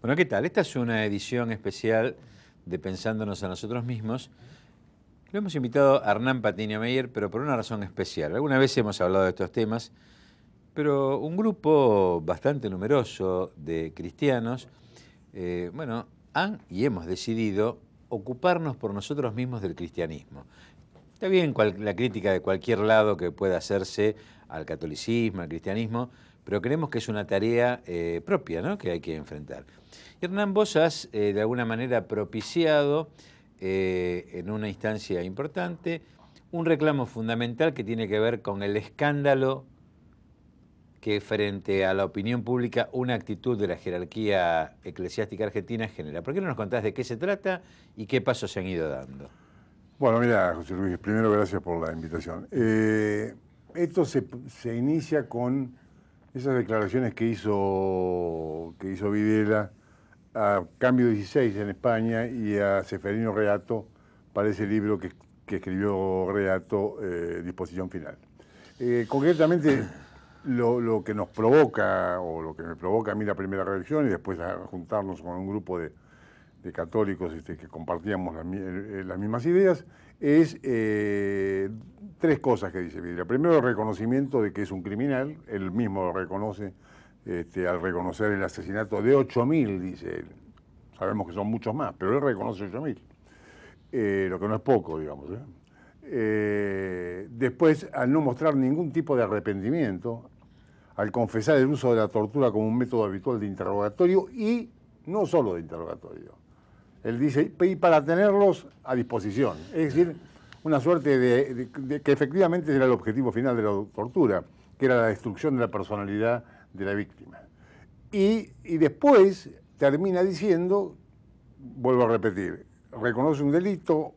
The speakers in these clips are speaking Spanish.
Bueno, ¿qué tal? Esta es una edición especial de Pensándonos a nosotros mismos. Lo hemos invitado a Hernán Patiño Meyer, pero por una razón especial. Alguna vez hemos hablado de estos temas, pero un grupo bastante numeroso de cristianos, han y hemos decidido ocuparnos por nosotros mismos del cristianismo. Está bien la crítica de cualquier lado que pueda hacerse al catolicismo, al cristianismo, pero creemos que es una tarea propia, ¿no?, que hay que enfrentar. Y Hernán, vos has de alguna manera propiciado en una instancia importante un reclamo fundamental que tiene que ver con el escándalo que frente a la opinión pública una actitud de la jerarquía eclesiástica argentina genera. ¿Por qué no nos contás de qué se trata y qué pasos se han ido dando? Bueno, mira, José Luis, primero gracias por la invitación. Esto se inicia con esas declaraciones que hizo Videla a Cambio 16 en España y a Ceferino Reato para ese libro que escribió Reato, Disposición Final. Concretamente, lo que nos provoca, o lo que me provoca a mí la primera reacción, y después a juntarnos con un grupo de católicos que compartíamos las mismas ideas, es tres cosas que dice Videla. Primero, el reconocimiento de que es un criminal. Él mismo lo reconoce al reconocer el asesinato de 8.000, dice él. Sabemos que son muchos más, pero él reconoce 8.000, lo que no es poco, digamos. Después, al no mostrar ningún tipo de arrepentimiento, al confesar el uso de la tortura como un método habitual de interrogatorio, y no solo de interrogatorio. Él dice, y para tenerlos a disposición. Es decir, una suerte de que efectivamente era el objetivo final de la tortura, que era la destrucción de la personalidad de la víctima. Y después termina diciendo, vuelvo a repetir, reconoce un delito,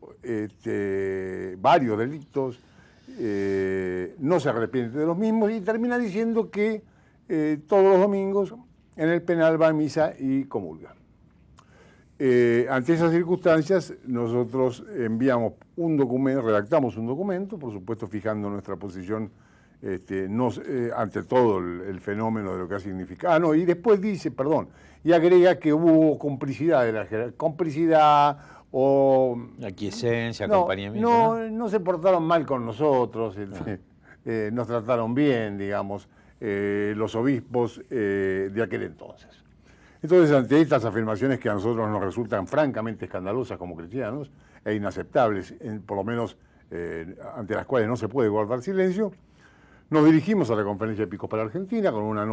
varios delitos, no se arrepiente de los mismos y termina diciendo que todos los domingos en el penal va a misa y comulga. Ante esas circunstancias, nosotros enviamos un documento, redactamos un documento, por supuesto fijando nuestra posición ante todo el fenómeno de lo que ha significado. Y después dice, y agrega que hubo complicidad de la jerarquía, complicidad o... Aquiescencia, acompañamiento. No se portaron mal con nosotros, nos trataron bien, digamos, los obispos de aquel entonces. Entonces, ante estas afirmaciones que a nosotros nos resultan francamente escandalosas como cristianos e inaceptables, por lo menos ante las cuales no se puede guardar silencio, nos dirigimos a la Conferencia Episcopal Argentina con una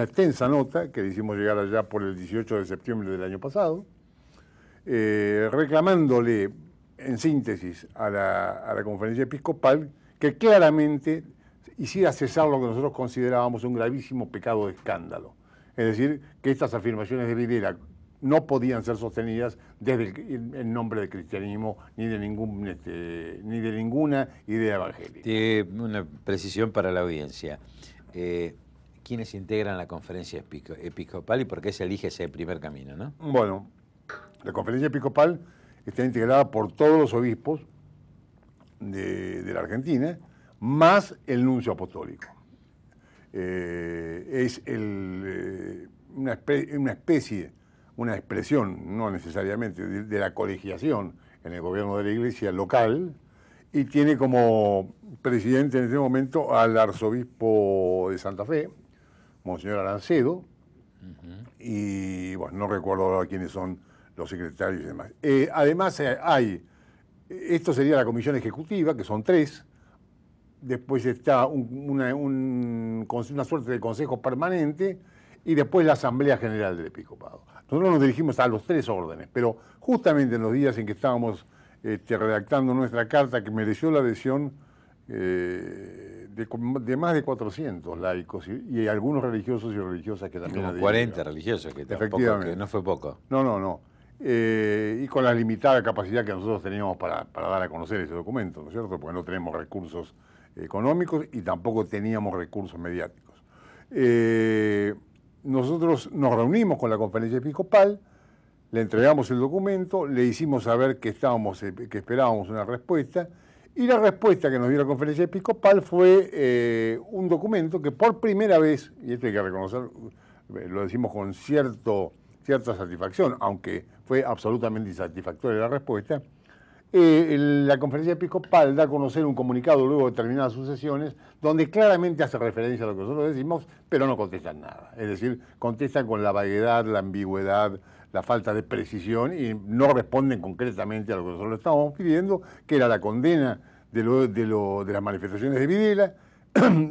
extensa nota que le hicimos llegar allá por el 18 de septiembre del año pasado, reclamándole, en síntesis, a la Conferencia Episcopal que claramente hiciera cesar lo que nosotros considerábamos un gravísimo pecado de escándalo. Es decir, que estas afirmaciones de Videla no podían ser sostenidas desde el nombre del cristianismo ni de ninguna idea evangélica. Una precisión para la audiencia. ¿Quiénes integran la Conferencia Episcopal y por qué se elige ese primer camino, no? Bueno, la Conferencia Episcopal está integrada por todos los obispos de la Argentina, más el nuncio apostólico. Es una expresión, no necesariamente, de la colegiación en el gobierno de la Iglesia local, y tiene como presidente en este momento al arzobispo de Santa Fe, Monseñor Arancedo, y bueno, no recuerdo ahora quiénes son los secretarios y demás. Además esto sería la comisión ejecutiva, que son 3. Después está una suerte de consejo permanente y después la Asamblea General del Episcopado. Nosotros nos dirigimos a los 3 órdenes, pero justamente en los días en que estábamos redactando nuestra carta, que mereció la adhesión de más de 400 laicos y algunos religiosos y religiosas que también... Como 40 religiosos, que no fue poco. No. Y con la limitada capacidad que nosotros teníamos para dar a conocer ese documento, ¿no es cierto? Porque no tenemos recursos económicos y tampoco teníamos recursos mediáticos. Nosotros nos reunimos con la Conferencia Episcopal, le entregamos el documento, le hicimos saber que esperábamos una respuesta, y la respuesta que nos dio la Conferencia Episcopal fue un documento que por primera vez, y esto hay que reconocer, lo decimos con cierta cierta satisfacción, aunque fue absolutamente insatisfactoria la respuesta. La conferencia episcopal da a conocer un comunicado luego de terminadas sus sesiones, donde claramente hace referencia a lo que nosotros decimos, pero no contestan nada. Es decir, contestan con la vaguedad, la ambigüedad, la falta de precisión y no responden concretamente a lo que nosotros estábamos pidiendo, que era la condena de las manifestaciones de Videla,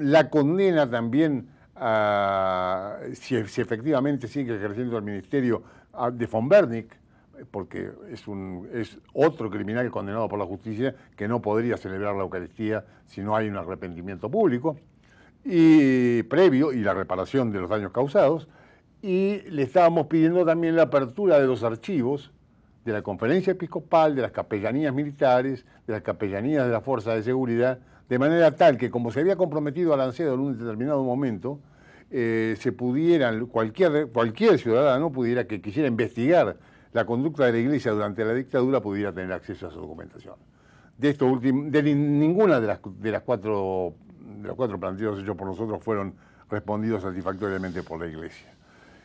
la condena también a si efectivamente sigue ejerciendo el ministerio de von Bernick, porque es otro criminal condenado por la justicia que no podría celebrar la Eucaristía si no hay un arrepentimiento público y previo y la reparación de los daños causados. Y le estábamos pidiendo también la apertura de los archivos de la conferencia episcopal, de las capellanías militares, de las capellanías de las fuerzas de seguridad, de manera tal que, como se había comprometido Alancedo en un determinado momento, se pudieran, cualquier ciudadano que quisiera investigar la conducta de la Iglesia durante la dictadura pudiera tener acceso a esa documentación. Ninguna de los cuatro planteos hechos por nosotros fueron respondidos satisfactoriamente por la Iglesia.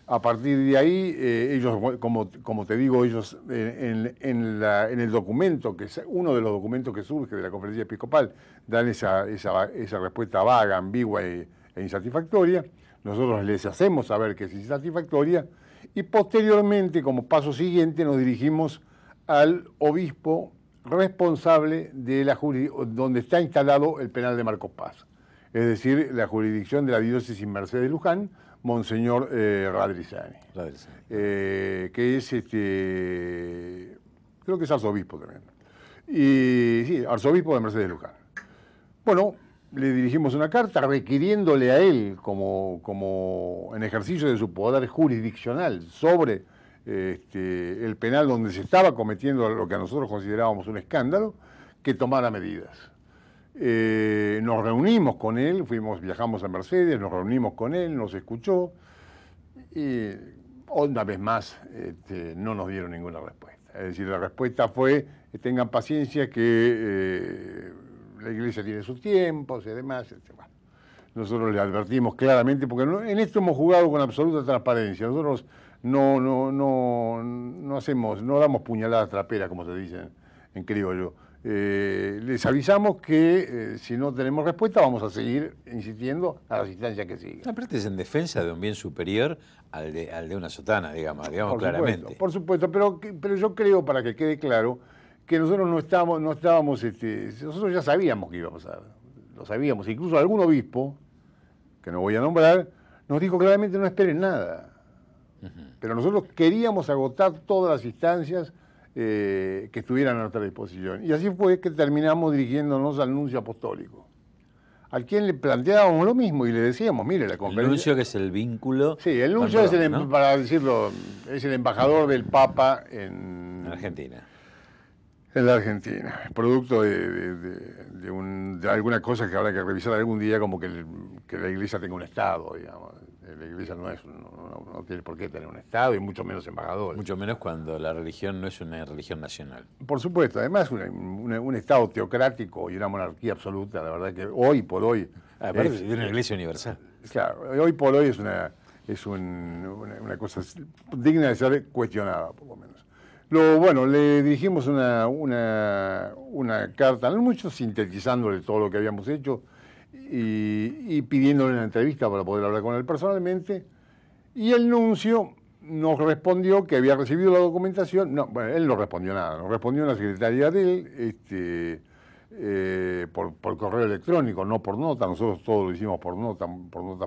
A partir de ahí, ellos, como te digo, ellos en el documento, que es uno de los documentos que surge de la conferencia episcopal, dan esa respuesta vaga, ambigua e insatisfactoria. Nosotros les hacemos saber que es insatisfactoria y posteriormente, como paso siguiente, nos dirigimos al obispo responsable de donde está instalado el penal de Marcos Paz, es decir, la jurisdicción de la diócesis Mercedes de Luján, Monseñor Radrizani, que es, creo que es arzobispo también. Y sí, arzobispo de Mercedes de Luján. Bueno, le dirigimos una carta requiriéndole a él, como en ejercicio de su poder jurisdiccional sobre el penal donde se estaba cometiendo lo que a nosotros considerábamos un escándalo, que tomara medidas. Nos reunimos con él, viajamos a Mercedes, nos reunimos con él, nos escuchó y una vez más no nos dieron ninguna respuesta. Es decir, la respuesta fue, tengan paciencia que la Iglesia tiene sus tiempos y demás. Bueno, nosotros le advertimos claramente, porque en esto hemos jugado con absoluta transparencia. Nosotros no damos puñaladas traperas, como se dice en criollo. Les avisamos que si no tenemos respuesta vamos a seguir insistiendo a las instancias que sigan. Aparte es en defensa de un bien superior al de una sotana, digamos claramente. Por supuesto, pero yo creo, para que quede claro, que nosotros no estábamos, nosotros ya sabíamos que iba a pasar, lo sabíamos. Incluso algún obispo, que no voy a nombrar, nos dijo claramente no esperen nada. Pero nosotros queríamos agotar todas las instancias que estuvieran a nuestra disposición. Y así fue que terminamos dirigiéndonos al nuncio apostólico, al quien le planteábamos lo mismo y le decíamos, mire, la conferencia... El nuncio, que es el vínculo... Sí, el nuncio es para decirlo, es el embajador del Papa en Argentina. En la Argentina, producto de alguna cosa que habrá que revisar algún día, como que la Iglesia tenga un Estado, digamos. La Iglesia no tiene por qué tener un Estado y mucho menos embajadores. Mucho menos cuando la religión no es una religión nacional. Por supuesto, además un Estado teocrático y una monarquía absoluta, la verdad que hoy por hoy... Aparte de una Iglesia universal. Claro, hoy por hoy es una cosa digna de ser cuestionada, por lo menos. Bueno, le dirigimos una carta, no mucho sintetizándole todo lo que habíamos hecho y pidiéndole una entrevista para poder hablar con él personalmente. Y el nuncio nos respondió que había recibido la documentación. No, bueno, él no respondió nada, nos respondió una secretaria de él por correo electrónico, no por nota. Nosotros todo lo hicimos por nota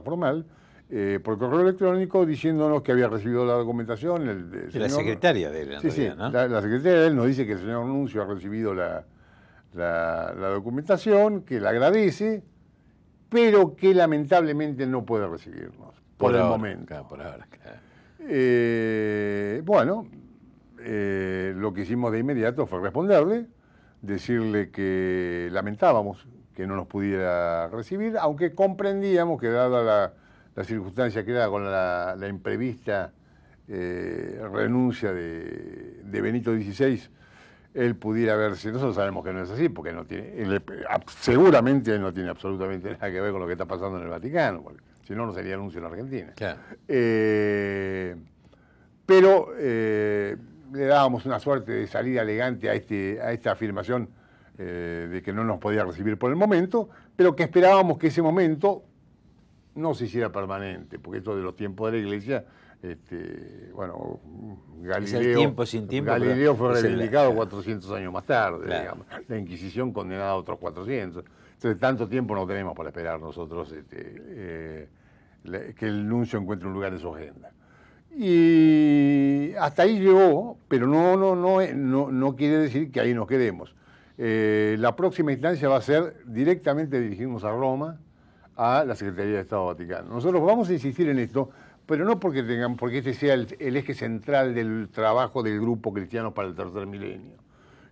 formal. Por correo electrónico diciéndonos que había recibido la documentación. La secretaria de él, en realidad, ¿no? La secretaria de él nos dice que el señor Nuncio ha recibido la documentación, que la agradece, pero que lamentablemente no puede recibirnos por el momento. Claro, por ahora, claro. Bueno, lo que hicimos de inmediato fue responderle, decirle que lamentábamos que no nos pudiera recibir, aunque comprendíamos que dada la circunstancia que era con la imprevista renuncia de Benito XVI, él pudiera verse. Nosotros sabemos que no es así, porque seguramente él no tiene absolutamente nada que ver con lo que está pasando en el Vaticano, porque si no, no sería anuncio en la Argentina. Claro. pero le dábamos una suerte de salida elegante a esta afirmación de que no nos podía recibir por el momento, pero que esperábamos que ese momento no se hiciera permanente, porque esto de los tiempos de la Iglesia, bueno, Galileo fue reivindicado 400 años más tarde, claro. Digamos. La Inquisición condenada a otros 400. Entonces, tanto tiempo no tenemos para esperar nosotros que el nuncio encuentre un lugar en su agenda. Y hasta ahí llegó, pero no quiere decir que ahí nos quedemos. La próxima instancia va a ser directamente dirigirnos a Roma, a la Secretaría de Estado Vaticano. Nosotros vamos a insistir en esto, pero no porque este sea el eje central del trabajo del Grupo Cristianos para el Tercer Milenio,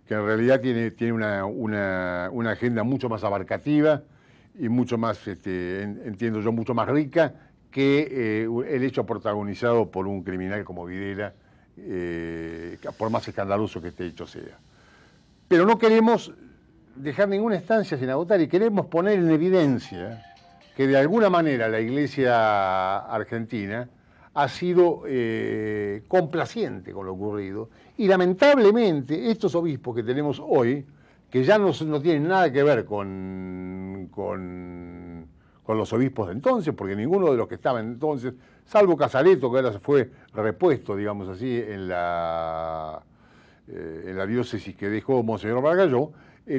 que en realidad tiene una agenda mucho más abarcativa y mucho más, entiendo yo, mucho más rica que el hecho protagonizado por un criminal como Videla, por más escandaloso que este hecho sea. Pero no queremos dejar ninguna estancia sin agotar y queremos poner en evidencia que de alguna manera la Iglesia argentina ha sido complaciente con lo ocurrido y lamentablemente estos obispos que tenemos hoy, que ya no tienen nada que ver con los obispos de entonces, porque ninguno de los que estaban entonces, salvo Casareto, que ahora se fue repuesto, digamos así, en la diócesis que dejó Monseñor Margalló,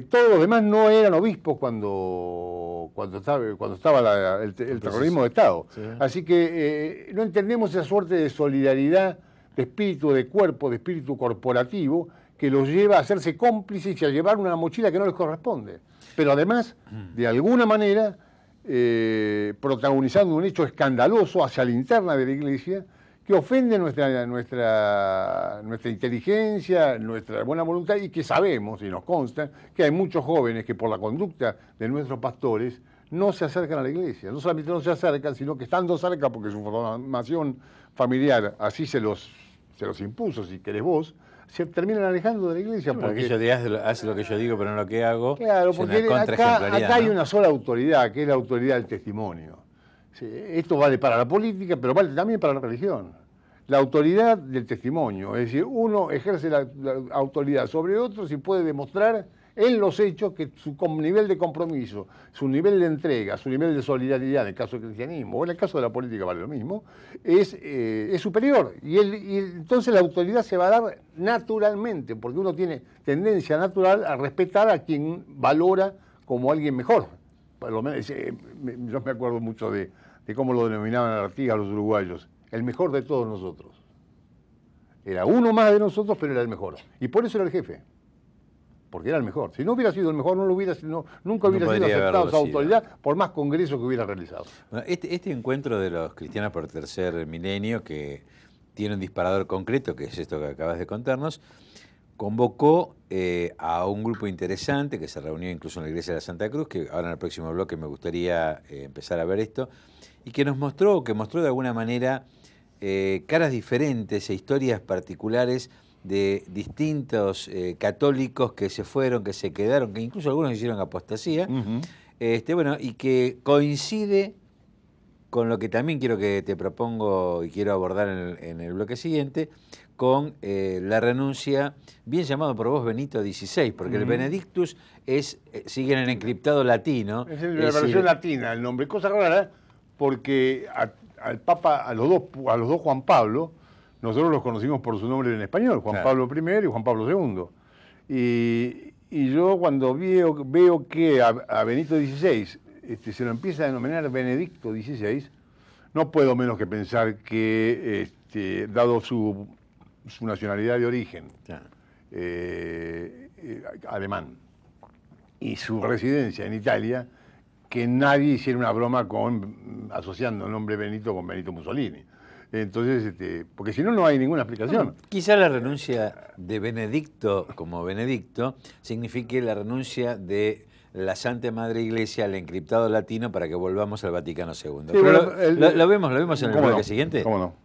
todos los demás no eran obispos cuando estaba el terrorismo de Estado. Sí. Así que no entendemos esa suerte de solidaridad, de espíritu de cuerpo, de espíritu corporativo, que los lleva a hacerse cómplices y a llevar una mochila que no les corresponde. Pero además, de alguna manera, protagonizando un hecho escandaloso hacia la interna de la Iglesia, que ofende nuestra inteligencia, nuestra buena voluntad, y que sabemos, y nos consta, que hay muchos jóvenes que por la conducta de nuestros pastores no se acercan a la Iglesia. No solamente no se acercan, sino que estando cerca, porque su formación familiar así se los impuso, si querés vos, se terminan alejando de la Iglesia. Sí, porque yo hace lo que yo digo, pero no lo que hago. Claro, porque acá hay una sola autoridad, que es la autoridad del testimonio. Sí, esto vale para la política, pero vale también para la religión. La autoridad del testimonio, es decir, uno ejerce la autoridad sobre otro si puede demostrar en los hechos que su nivel de compromiso, su nivel de entrega, su nivel de solidaridad, en el caso del cristianismo, o en el caso de la política vale lo mismo, es superior. Y entonces la autoridad se va a dar naturalmente, porque uno tiene tendencia natural a respetar a quien valora como alguien mejor. Por lo menos, yo me acuerdo mucho de cómo lo denominaban a Artigas los uruguayos, el mejor de todos nosotros. Era uno más de nosotros, pero era el mejor. Y por eso era el jefe, porque era el mejor. Si no hubiera sido el mejor, nunca hubiera sido aceptado esa autoridad, por más congresos que hubiera realizado. Bueno, este encuentro de los cristianos por el tercer milenio, que tiene un disparador concreto, que es esto que acabas de contarnos, convocó a un grupo interesante que se reunió incluso en la iglesia de la Santa Cruz, que ahora en el próximo bloque me gustaría empezar a ver esto, y que mostró de alguna manera caras diferentes e historias particulares de distintos católicos que se fueron, que se quedaron, que incluso algunos hicieron apostasía, bueno, y que coincide con lo que también quiero que te propongo y quiero abordar en el bloque siguiente, con la renuncia, bien llamado por vos Benito XVI, porque el Benedictus sigue en el encriptado latino. Es la versión latina el nombre, cosa rara, porque al Papa, a los dos Juan Pablo, nosotros los conocimos por su nombre en español, Juan Pablo I y Juan Pablo II. Y yo cuando veo que a Benito XVI se lo empieza a denominar Benedicto XVI, no puedo menos que pensar que, dado su nacionalidad de origen, alemán, y su residencia en Italia, que nadie hiciera una broma asociando el nombre Benito con Benito Mussolini. Entonces, porque si no, no hay ninguna explicación. Bueno, quizá la renuncia de Benedicto como Benedicto signifique la renuncia de la Santa Madre Iglesia al encriptado latino para que volvamos al Vaticano II. Sí, pero bueno, lo vemos en el bloque siguiente. ¿Cómo no?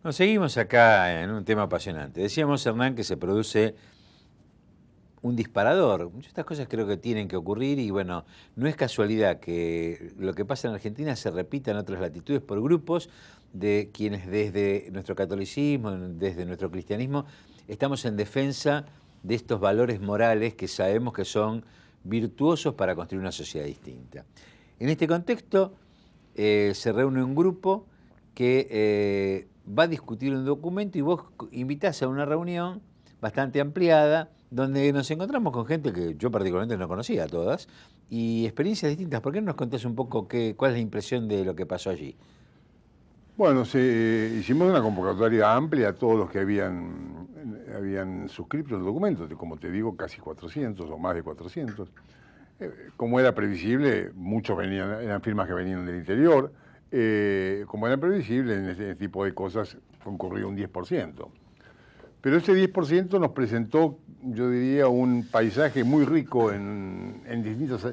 Nos seguimos acá en un tema apasionante. Decíamos, Hernán, que se produce un disparador. Muchas de estas cosas creo que tienen que ocurrir y bueno, no es casualidad que lo que pasa en Argentina se repita en otras latitudes por grupos de quienes desde nuestro catolicismo, desde nuestro cristianismo, estamos en defensa de estos valores morales que sabemos que son virtuosos para construir una sociedad distinta. En este contexto se reúne un grupo que va a discutir un documento y vos invitás a una reunión bastante ampliada donde nos encontramos con gente que yo particularmente no conocía a todas y experiencias distintas. ¿Por qué no nos contás un poco cuál es la impresión de lo que pasó allí? Bueno, hicimos una convocatoria amplia a todos los que habían suscrito el documento, como te digo, casi 400 o más de 400. Como era previsible, muchos eran firmas que venían del interior. Como era previsible, en este tipo de cosas concurrió un 10%. Pero ese 10% nos presentó, yo diría, un paisaje muy rico en distintas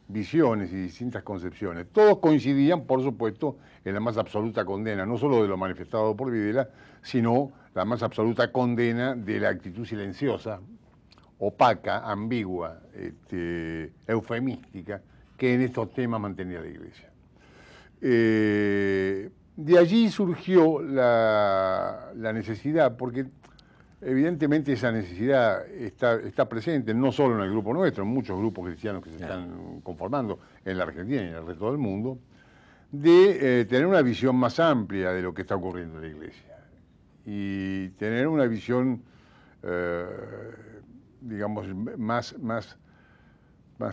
visiones y distintas concepciones. Todos coincidían, por supuesto, en la más absoluta condena, no solo de lo manifestado por Videla, sino la más absoluta condena de la actitud silenciosa, opaca, ambigua, eufemística, que en estos temas mantenía la Iglesia. De allí surgió la necesidad, porque evidentemente esa necesidad está presente no solo en el grupo nuestro, en muchos grupos cristianos que se están conformando en la Argentina y en el resto del mundo, de tener una visión más amplia de lo que está ocurriendo en la Iglesia y tener una visión, digamos, más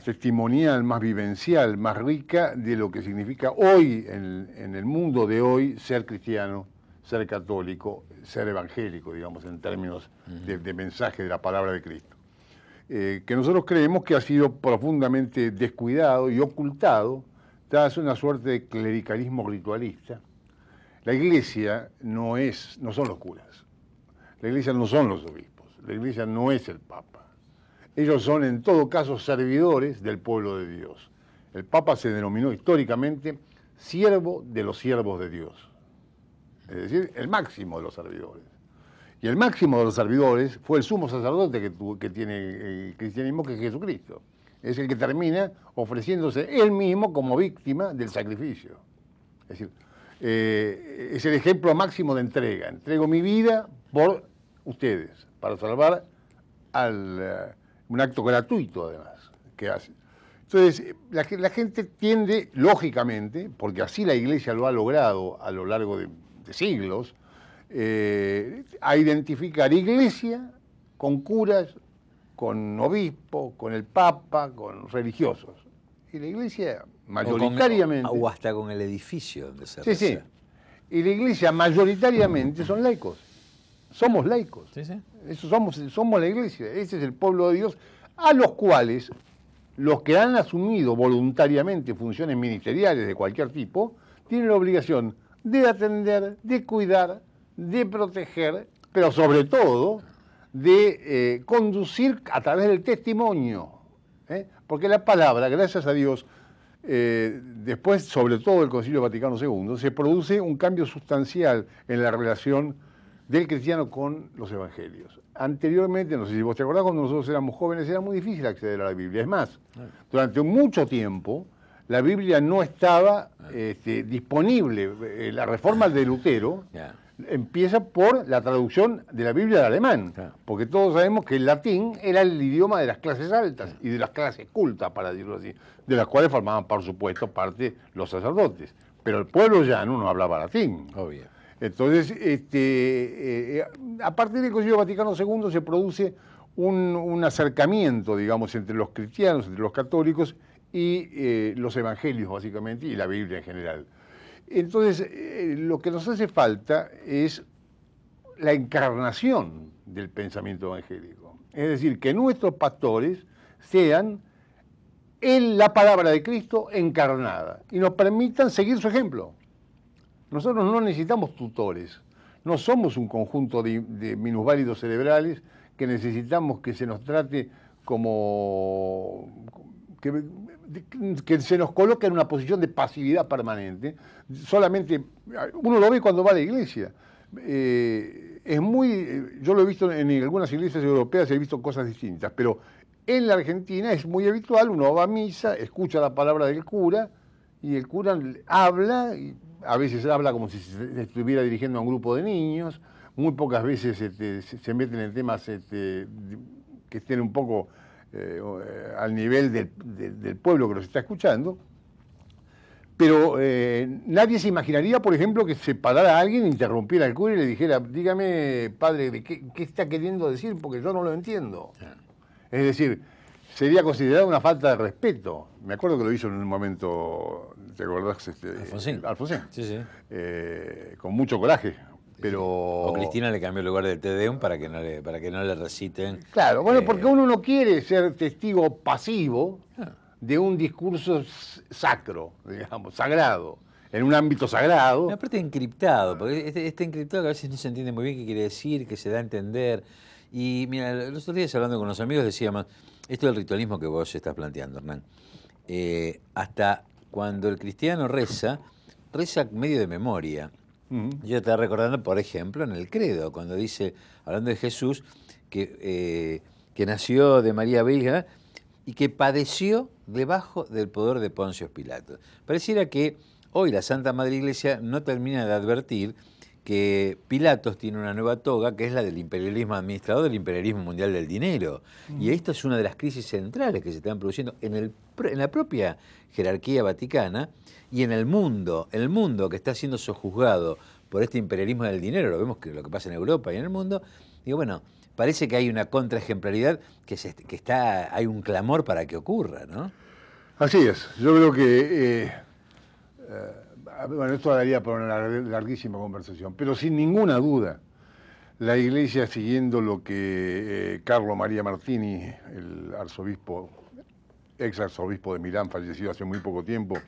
testimonial, más vivencial, más rica de lo que significa hoy, en el mundo de hoy, ser cristiano, ser católico, ser evangélico, digamos, en términos de mensaje de la palabra de Cristo. Que nosotros creemos que ha sido profundamente descuidado y ocultado tras una suerte de clericalismo ritualista. La Iglesia no son los curas, la Iglesia no son los obispos, la Iglesia no es el Papa. Ellos son, en todo caso, servidores del pueblo de Dios. El Papa se denominó históricamente siervo de los siervos de Dios. Es decir, el máximo de los servidores. Y el máximo de los servidores fue el sumo sacerdote que tiene el cristianismo, que es Jesucristo. Es el que termina ofreciéndose él mismo como víctima del sacrificio. Es decir, es el ejemplo máximo de entrega. Entrego mi vida por ustedes, para salvar un acto gratuito, además, que hace. Entonces, la gente tiende, lógicamente, porque así la Iglesia lo ha logrado a lo largo de siglos, a identificar Iglesia con curas, con obispos, con el Papa, con religiosos. Y la Iglesia mayoritariamente... O hasta con el edificio donde se reza. Sí. Y la Iglesia mayoritariamente son laicos. Somos laicos. Sí. Eso somos la Iglesia. Ese es el pueblo de Dios, a los cuales los que han asumido voluntariamente funciones ministeriales de cualquier tipo tienen la obligación de atender, de cuidar, de proteger, pero sobre todo de conducir a través del testimonio. Porque la palabra, gracias a Dios, después, sobre todo del Concilio Vaticano II, se produce un cambio sustancial en la relación del cristiano con los evangelios. Anteriormente, no sé si vos te acordás, cuando nosotros éramos jóvenes era muy difícil acceder a la Biblia. Es más, durante mucho tiempo la Biblia no estaba disponible. La reforma de Lutero empieza por la traducción de la Biblia al alemán, porque todos sabemos que el latín era el idioma de las clases altas y de las clases cultas, para decirlo así, de las cuales formaban, por supuesto, parte los sacerdotes. Pero el pueblo llano no hablaba latín. Obvio. Entonces, a partir del Concilio Vaticano II se produce un acercamiento, digamos, entre los cristianos, entre los católicos y los evangelios, básicamente, y la Biblia en general. Entonces, lo que nos hace falta es la encarnación del pensamiento evangélico. Es decir, que nuestros pastores sean la palabra de Cristo encarnada y nos permitan seguir su ejemplo. Nosotros no necesitamos tutores, no somos un conjunto de minusválidos cerebrales que necesitamos que se nos trate como... que se nos coloca en una posición de pasividad permanente. Solamente, uno lo ve cuando va a la iglesia. Yo lo he visto en algunas iglesias europeas, he visto cosas distintas, pero en la Argentina es muy habitual, uno va a misa, escucha la palabra del cura, y el cura habla, y a veces habla como si se estuviera dirigiendo a un grupo de niños, muy pocas veces se meten en temas que estén un poco al nivel del pueblo que los está escuchando. Pero nadie se imaginaría, por ejemplo, que se parara a alguien, interrumpiera al cura y le dijera: dígame, padre, ¿qué está queriendo decir? Porque yo no lo entiendo. Es decir, sería considerado una falta de respeto. Me acuerdo que lo hizo en un momento, ¿te acordás? Alfonsín. Sí, sí. Con mucho coraje. Pero... O Cristina le cambió el lugar del Te Deum para que no le reciten. Claro, bueno, porque uno no quiere ser testigo pasivo de un discurso sacro, digamos, sagrado, en un ámbito sagrado. Aparte encriptado, porque este encriptado que a veces no se entiende muy bien qué quiere decir, que se da a entender. Y mira, los otros días hablando con unos amigos decíamos, esto del ritualismo que vos estás planteando, Hernán, hasta cuando el cristiano reza medio de memoria. Yo estaba recordando, por ejemplo, en el credo, cuando dice, hablando de Jesús, que nació de María Virgen y que padeció debajo del poder de Poncio Pilato. Pareciera que hoy la Santa Madre Iglesia no termina de advertir que Pilatos tiene una nueva toga, que es la del imperialismo administrador, del imperialismo mundial del dinero. Y esto es una de las crisis centrales que se están produciendo en la propia jerarquía vaticana y en el mundo que está siendo sojuzgado por este imperialismo del dinero. Lo vemos que lo que pasa en Europa y en el mundo. Digo, bueno, parece que hay una contraejemplaridad hay un clamor para que ocurra, ¿no? Así es. Yo creo que bueno, esto daría para una larguísima conversación, pero sin ninguna duda, la Iglesia, siguiendo lo que Carlo María Martini, el arzobispo, ex arzobispo de Milán, fallecido hace muy poco tiempo,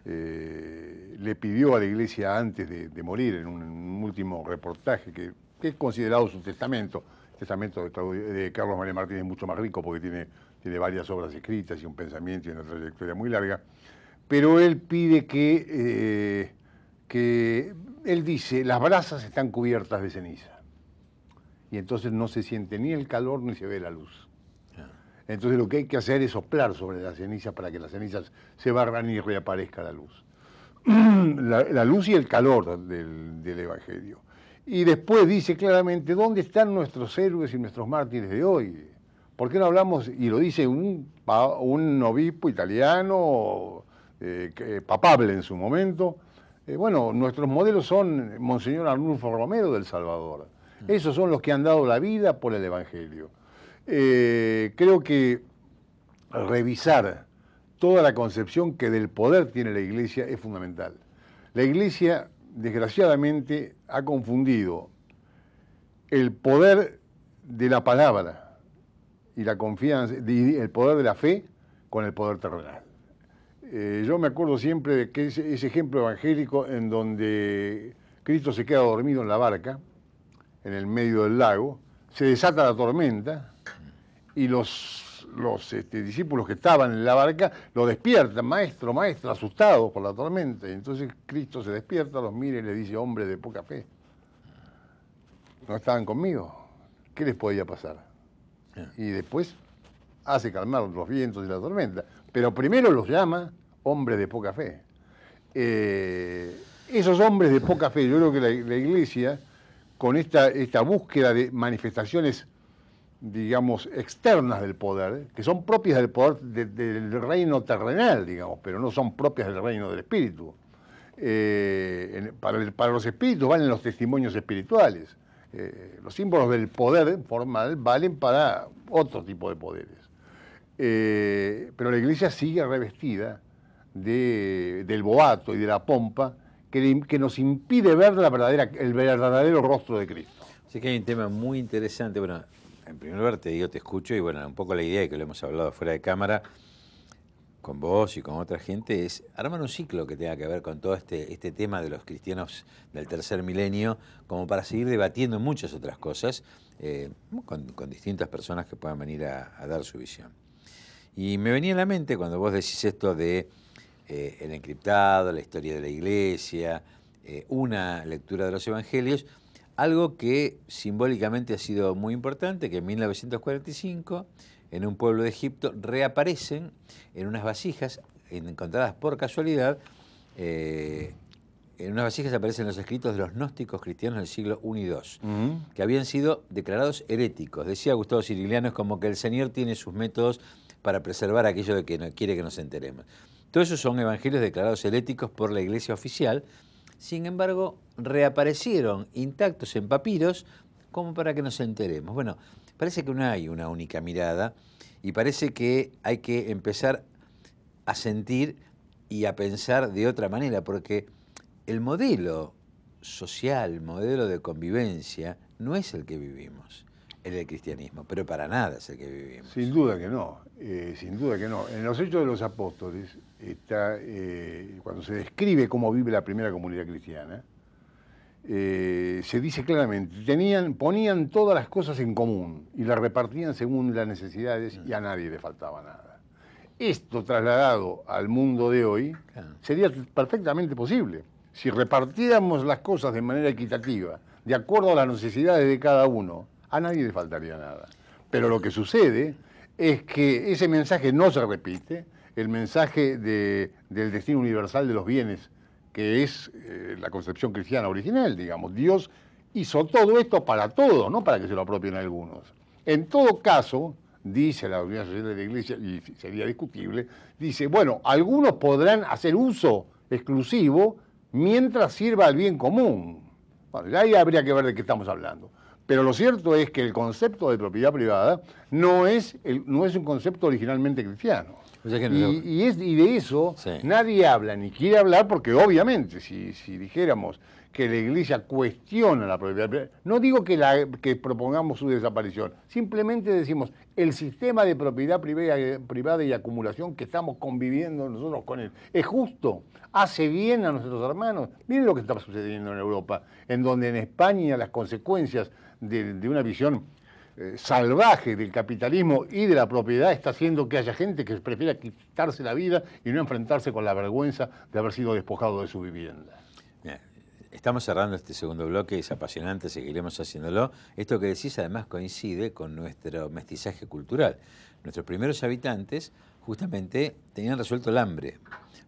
le pidió a la Iglesia antes de morir, en un último reportaje, que es considerado su testamento. El testamento de Carlos María Martini es mucho más rico porque tiene varias obras escritas y un pensamiento y una trayectoria muy larga. Pero él pide que él dice, las brasas están cubiertas de ceniza. Y entonces no se siente ni el calor ni se ve la luz. Entonces lo que hay que hacer es soplar sobre la ceniza para que las cenizas se barran y reaparezca la luz. La luz y el calor del Evangelio. Y después dice claramente, ¿dónde están nuestros héroes y nuestros mártires de hoy? ¿Por qué no hablamos, y lo dice un obispo italiano, papable en su momento? Bueno, nuestros modelos son Monseñor Arnulfo Romero del Salvador. Esos son los que han dado la vida por el Evangelio. Creo que revisar toda la concepción que del poder tiene la Iglesia es fundamental. La Iglesia, desgraciadamente, ha confundido el poder de la palabra y la confianza, el poder de la fe con el poder terrenal. Yo me acuerdo siempre de que ese ejemplo evangélico en donde Cristo se queda dormido en la barca, en el medio del lago, se desata la tormenta y los discípulos que estaban en la barca lo despiertan, maestro, asustados por la tormenta. Y entonces Cristo se despierta, los mira y les dice, hombre de poca fe, ¿no estaban conmigo? ¿Qué les podía pasar? Y después hace calmar los vientos y la tormenta. Pero primero los llama hombres de poca fe. Esos hombres de poca fe, yo creo que la Iglesia, con esta búsqueda de manifestaciones, digamos, externas del poder, que son propias del poder del reino terrenal, digamos, pero no son propias del reino del espíritu. Para los espíritus valen los testimonios espirituales. Los símbolos del poder formal valen para otro tipo de poderes. Pero la Iglesia sigue revestida del boato y de la pompa que nos impide ver el verdadero rostro de Cristo. Sí, que hay un tema muy interesante. Bueno, en primer lugar te escucho y bueno, un poco la idea que lo hemos hablado fuera de cámara con vos y con otra gente es armar un ciclo que tenga que ver con todo este tema de los cristianos del tercer milenio, como para seguir debatiendo muchas otras cosas con distintas personas que puedan venir a dar su visión. Y me venía a la mente cuando vos decís esto de el encriptado, la historia de la iglesia, una lectura de los evangelios, algo que simbólicamente ha sido muy importante, que en 1945, en un pueblo de Egipto, reaparecen en unas vasijas encontradas por casualidad. En unas vasijas aparecen los escritos de los gnósticos cristianos del siglo I y II, que habían sido declarados heréticos. Decía Gustavo Cirigliano, es como que el Señor tiene sus métodos para preservar aquello de que no quiere que nos enteremos. Todos esos son evangelios declarados heréticos por la Iglesia oficial. Sin embargo, reaparecieron intactos en papiros como para que nos enteremos. Bueno, parece que no hay una única mirada y parece que hay que empezar a sentir y a pensar de otra manera, porque el modelo social, el modelo de convivencia, no es el que vivimos en el cristianismo, pero para nada es el que vivimos. Sin duda que no, sin duda que no. En los Hechos de los Apóstoles, está, cuando se describe cómo vive la primera comunidad cristiana, se dice claramente, ponían todas las cosas en común y las repartían según las necesidades y a nadie le faltaba nada. Esto trasladado al mundo de hoy sería perfectamente posible. Si repartiéramos las cosas de manera equitativa, de acuerdo a las necesidades de cada uno, a nadie le faltaría nada. Pero lo que sucede es que ese mensaje no se repite, el mensaje del destino universal de los bienes, que es la concepción cristiana original, digamos. Dios hizo todo esto para todos, no para que se lo apropien algunos. En todo caso, dice la Unidad Social de la Iglesia, y sería discutible, dice, bueno, algunos podrán hacer uso exclusivo mientras sirva al bien común. Bueno, ahí habría que ver de qué estamos hablando. Pero lo cierto es que el concepto de propiedad privada no es un concepto originalmente cristiano. O sea que y de eso nadie habla ni quiere hablar, porque obviamente si dijéramos que la Iglesia cuestiona la propiedad privada, no digo que propongamos su desaparición, simplemente decimos el sistema de propiedad privada y acumulación que estamos conviviendo nosotros con él es justo, hace bien a nuestros hermanos. Miren lo que está sucediendo en Europa, en donde en España las consecuencias de una visión salvaje del capitalismo y de la propiedad está haciendo que haya gente que prefiera quitarse la vida y no enfrentarse con la vergüenza de haber sido despojado de su vivienda. Bien. Estamos cerrando este segundo bloque, es apasionante, seguiremos haciéndolo. Esto que decís además coincide con nuestro mestizaje cultural. Nuestros primeros habitantes justamente tenían resuelto el hambre,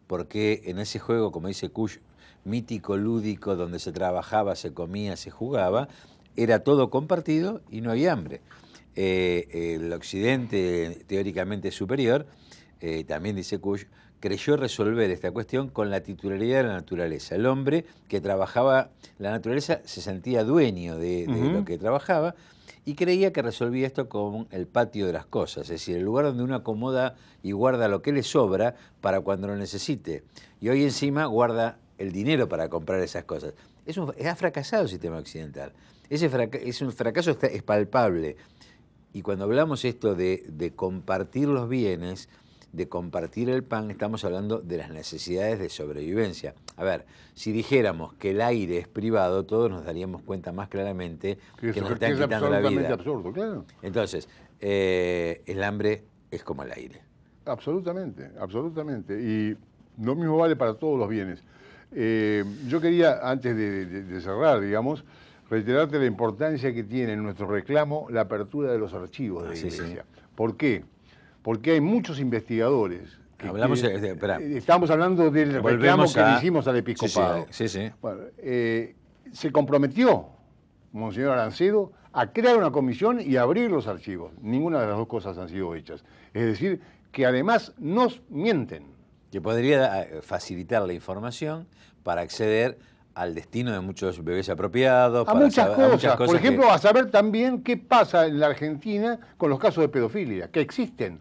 porque en ese juego, como dice Kush, mítico, lúdico, donde se trabajaba, se comía, se jugaba, era todo compartido y no había hambre. El occidente teóricamente superior, también dice Kush, creyó resolver esta cuestión con la titularidad de la naturaleza. El hombre que trabajaba la naturaleza se sentía dueño de lo que trabajaba y creía que resolvía esto con el patio de las cosas, es decir, el lugar donde uno acomoda y guarda lo que le sobra para cuando lo necesite. Y hoy encima guarda el dinero para comprar esas cosas. Ha fracasado el sistema occidental. Es un fracaso es palpable. Y cuando hablamos esto de compartir los bienes, de compartir el pan, estamos hablando de las necesidades de sobrevivencia. A ver, si dijéramos que el aire es privado, todos nos daríamos cuenta más claramente que nos están quitando la vida. Absurdo, claro. Entonces, el hambre es como el aire. Absolutamente, absolutamente. Y lo mismo vale para todos los bienes. Yo quería, antes de cerrar, digamos, reiterarte la importancia que tiene en nuestro reclamo la apertura de los archivos de la Iglesia. ¿Por qué? Porque hay muchos investigadores. Estamos hablando del reclamo que le hicimos al episcopado. Bueno, se comprometió Monseñor Arancedo a crear una comisión y abrir los archivos. Ninguna de las dos cosas han sido hechas. Es decir, que además nos mienten. Que podría facilitar la información para acceder al destino de muchos bebés apropiados. A muchas cosas. Por ejemplo, a saber también qué pasa en la Argentina con los casos de pedofilia, que existen.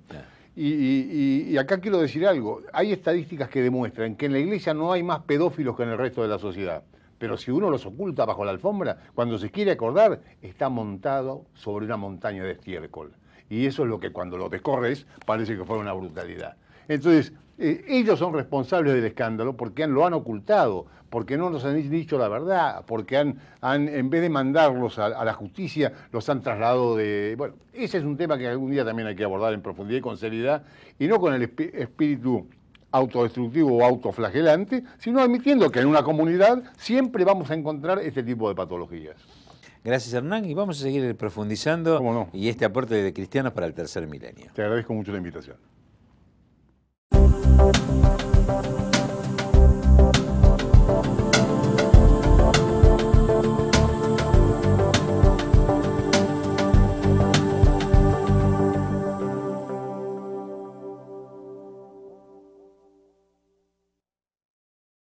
Y acá quiero decir algo. Hay estadísticas que demuestran que en la Iglesia no hay más pedófilos que en el resto de la sociedad. Pero si uno los oculta bajo la alfombra, cuando se quiere acordar, está montado sobre una montaña de estiércol. Y eso es lo que cuando lo descorres parece que fue una brutalidad. Entonces, Ellos son responsables del escándalo porque lo han ocultado, porque no nos han dicho la verdad, porque en vez de mandarlos a la justicia, los han trasladado de... Bueno, ese es un tema que algún día también hay que abordar en profundidad y con seriedad, y no con el espíritu autodestructivo o autoflagelante, sino admitiendo que en una comunidad siempre vamos a encontrar este tipo de patologías. Gracias, Hernán, y vamos a seguir profundizando. ¿Cómo no? Y este aporte de Cristianos para el tercer milenio. Te agradezco mucho la invitación.